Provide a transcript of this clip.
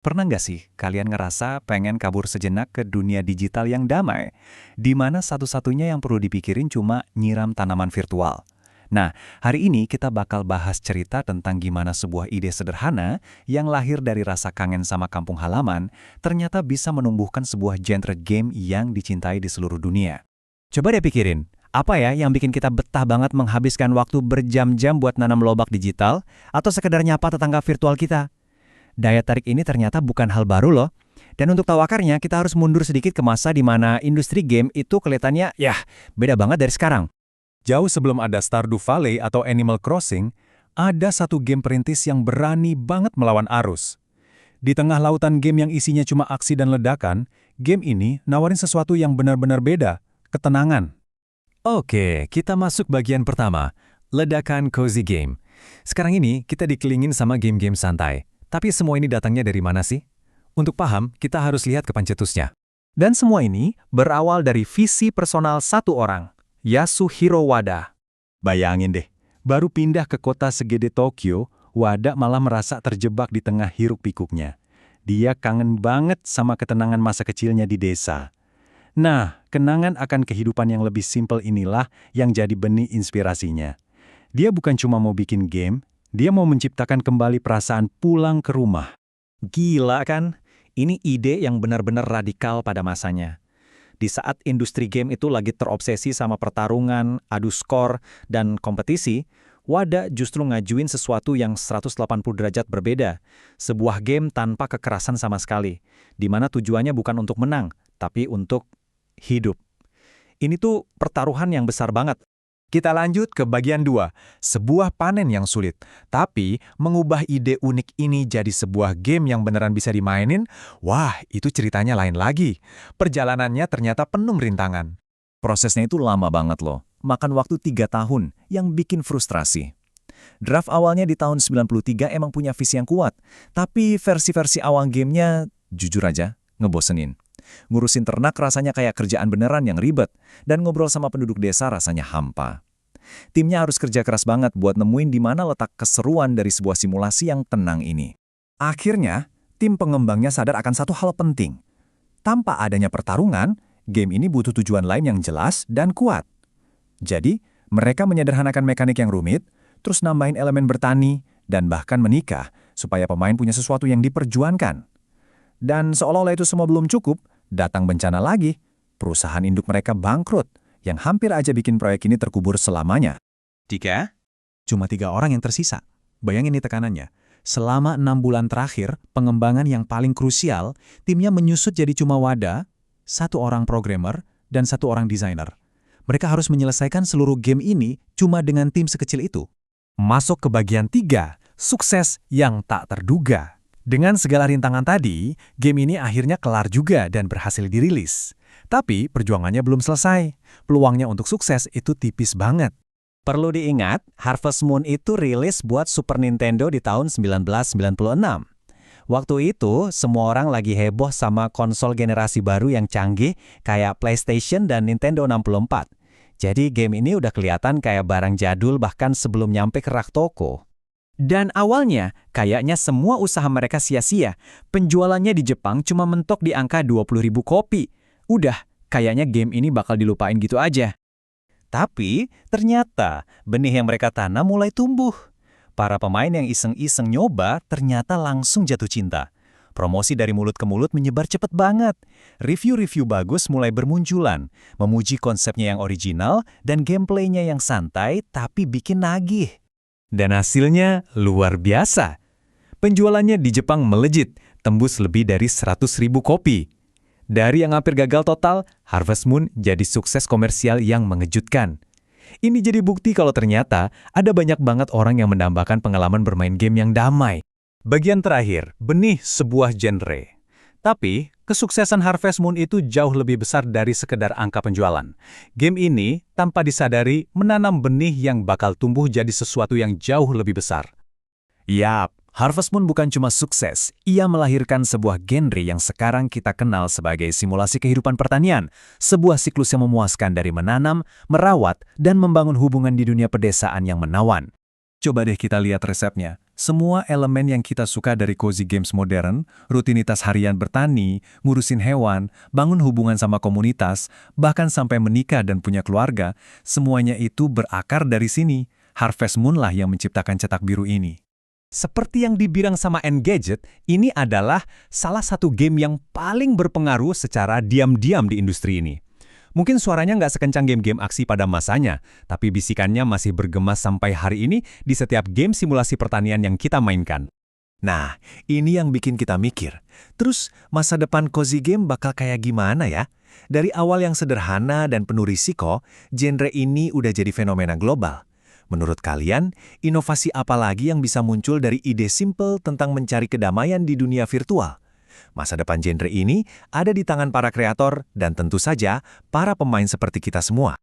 Pernah nggak sih kalian ngerasa pengen kabur sejenak ke dunia digital yang damai, di mana satu-satunya yang perlu dipikirin cuma nyiram tanaman virtual? Nah, hari ini kita bakal bahas cerita tentang gimana sebuah ide sederhana yang lahir dari rasa kangen sama kampung halaman ternyata bisa menumbuhkan sebuah genre game yang dicintai di seluruh dunia. Coba deh pikirin, apa ya yang bikin kita betah banget menghabiskan waktu berjam-jam buat nanam lobak digital atau sekedar nyapa tetangga virtual kita? Daya tarik ini ternyata bukan hal baru loh. Dan untuk tahu akarnya, kita harus mundur sedikit ke masa di mana industri game itu kelihatannya, beda banget dari sekarang. Jauh sebelum ada Stardew Valley atau Animal Crossing, ada satu game perintis yang berani banget melawan arus. Di tengah lautan game yang isinya cuma aksi dan ledakan, game ini nawarin sesuatu yang benar-benar beda, ketenangan. Oke, kita masuk bagian pertama, ledakan cozy game. Sekarang ini kita dikelilingin sama game-game santai. Tapi semua ini datangnya dari mana sih? Untuk paham, kita harus lihat ke pencetusnya. Dan semua ini berawal dari visi personal satu orang, Yasuhiro Wada. Bayangin deh, baru pindah ke kota segede Tokyo, Wada malah merasa terjebak di tengah hiruk-pikuknya. Dia kangen banget sama ketenangan masa kecilnya di desa. Nah, kenangan akan kehidupan yang lebih simpel inilah yang jadi benih inspirasinya. Dia bukan cuma mau bikin game, dia mau menciptakan kembali perasaan pulang ke rumah. Gila kan? Ini ide yang benar-benar radikal pada masanya. Di saat industri game itu lagi terobsesi sama pertarungan, adu skor, dan kompetisi, Wada justru ngajuin sesuatu yang 180 derajat berbeda. Sebuah game tanpa kekerasan sama sekali, di mana tujuannya bukan untuk menang, tapi untuk hidup. Ini tuh pertaruhan yang besar banget. Kita lanjut ke bagian 2, sebuah panen yang sulit. Tapi, mengubah ide unik ini jadi sebuah game yang beneran bisa dimainin, wah, itu ceritanya lain lagi. Perjalanannya ternyata penuh rintangan. Prosesnya itu lama banget loh, makan waktu 3 tahun, yang bikin frustrasi. Draft awalnya di tahun 93 emang punya visi yang kuat, tapi versi-versi awal gamenya, jujur aja, ngebosenin. Ngurusin ternak rasanya kayak kerjaan beneran yang ribet, dan ngobrol sama penduduk desa rasanya hampa. Timnya harus kerja keras banget buat nemuin di mana letak keseruan dari sebuah simulasi yang tenang ini. Akhirnya, tim pengembangnya sadar akan satu hal penting. Tanpa adanya pertarungan, game ini butuh tujuan lain yang jelas dan kuat. Jadi, mereka menyederhanakan mekanik yang rumit, terus nambahin elemen bertani, dan bahkan menikah, supaya pemain punya sesuatu yang diperjuangkan. Dan seolah-olah itu semua belum cukup, datang bencana lagi. Perusahaan induk mereka bangkrut, yang hampir aja bikin proyek ini terkubur selamanya. 3? Cuma 3 orang yang tersisa. Bayangin nih tekanannya. Selama 6 bulan terakhir, pengembangan yang paling krusial, timnya menyusut jadi cuma Wada, 1 orang programmer, dan 1 orang desainer. Mereka harus menyelesaikan seluruh game ini cuma dengan tim sekecil itu. Masuk ke bagian 3, sukses yang tak terduga. Dengan segala rintangan tadi, game ini akhirnya kelar juga dan berhasil dirilis. Tapi perjuangannya belum selesai. Peluangnya untuk sukses itu tipis banget. Perlu diingat, Harvest Moon itu rilis buat Super Nintendo di tahun 1996. Waktu itu, semua orang lagi heboh sama konsol generasi baru yang canggih kayak PlayStation dan Nintendo 64. Jadi game ini udah kelihatan kayak barang jadul bahkan sebelum nyampe ke rak toko. Dan awalnya, kayaknya semua usaha mereka sia-sia. Penjualannya di Jepang cuma mentok di angka 20.000 kopi. Udah, kayaknya game ini bakal dilupain gitu aja. Tapi, ternyata benih yang mereka tanam mulai tumbuh. Para pemain yang iseng-iseng nyoba ternyata langsung jatuh cinta. Promosi dari mulut ke mulut menyebar cepet banget. Review-review bagus mulai bermunculan, memuji konsepnya yang original dan gameplaynya yang santai tapi bikin nagih. Dan hasilnya luar biasa. Penjualannya di Jepang melejit, tembus lebih dari 100.000 kopi. Dari yang hampir gagal total, Harvest Moon jadi sukses komersial yang mengejutkan. Ini jadi bukti kalau ternyata ada banyak banget orang yang mendambakan pengalaman bermain game yang damai. Bagian terakhir, benih sebuah genre. Tapi, kesuksesan Harvest Moon itu jauh lebih besar dari sekedar angka penjualan. Game ini, tanpa disadari, menanam benih yang bakal tumbuh jadi sesuatu yang jauh lebih besar. Yap, Harvest Moon bukan cuma sukses, ia melahirkan sebuah genre yang sekarang kita kenal sebagai simulasi kehidupan pertanian, sebuah siklus yang memuaskan dari menanam, merawat, dan membangun hubungan di dunia pedesaan yang menawan. Coba deh kita lihat resepnya. Semua elemen yang kita suka dari cozy games modern, rutinitas harian bertani, ngurusin hewan, bangun hubungan sama komunitas, bahkan sampai menikah dan punya keluarga, semuanya itu berakar dari sini. Harvest Moon lah yang menciptakan cetak biru ini. Seperti yang dibilang sama Engadget, ini adalah salah satu game yang paling berpengaruh secara diam-diam di industri ini. Mungkin suaranya nggak sekencang game-game aksi pada masanya, tapi bisikannya masih bergema sampai hari ini di setiap game simulasi pertanian yang kita mainkan. Nah, ini yang bikin kita mikir. Terus, masa depan cozy game bakal kayak gimana ya? Dari awal yang sederhana dan penuh risiko, genre ini udah jadi fenomena global. Menurut kalian, inovasi apa lagi yang bisa muncul dari ide simple tentang mencari kedamaian di dunia virtual? Masa depan genre ini ada di tangan para kreator dan tentu saja para pemain seperti kita semua.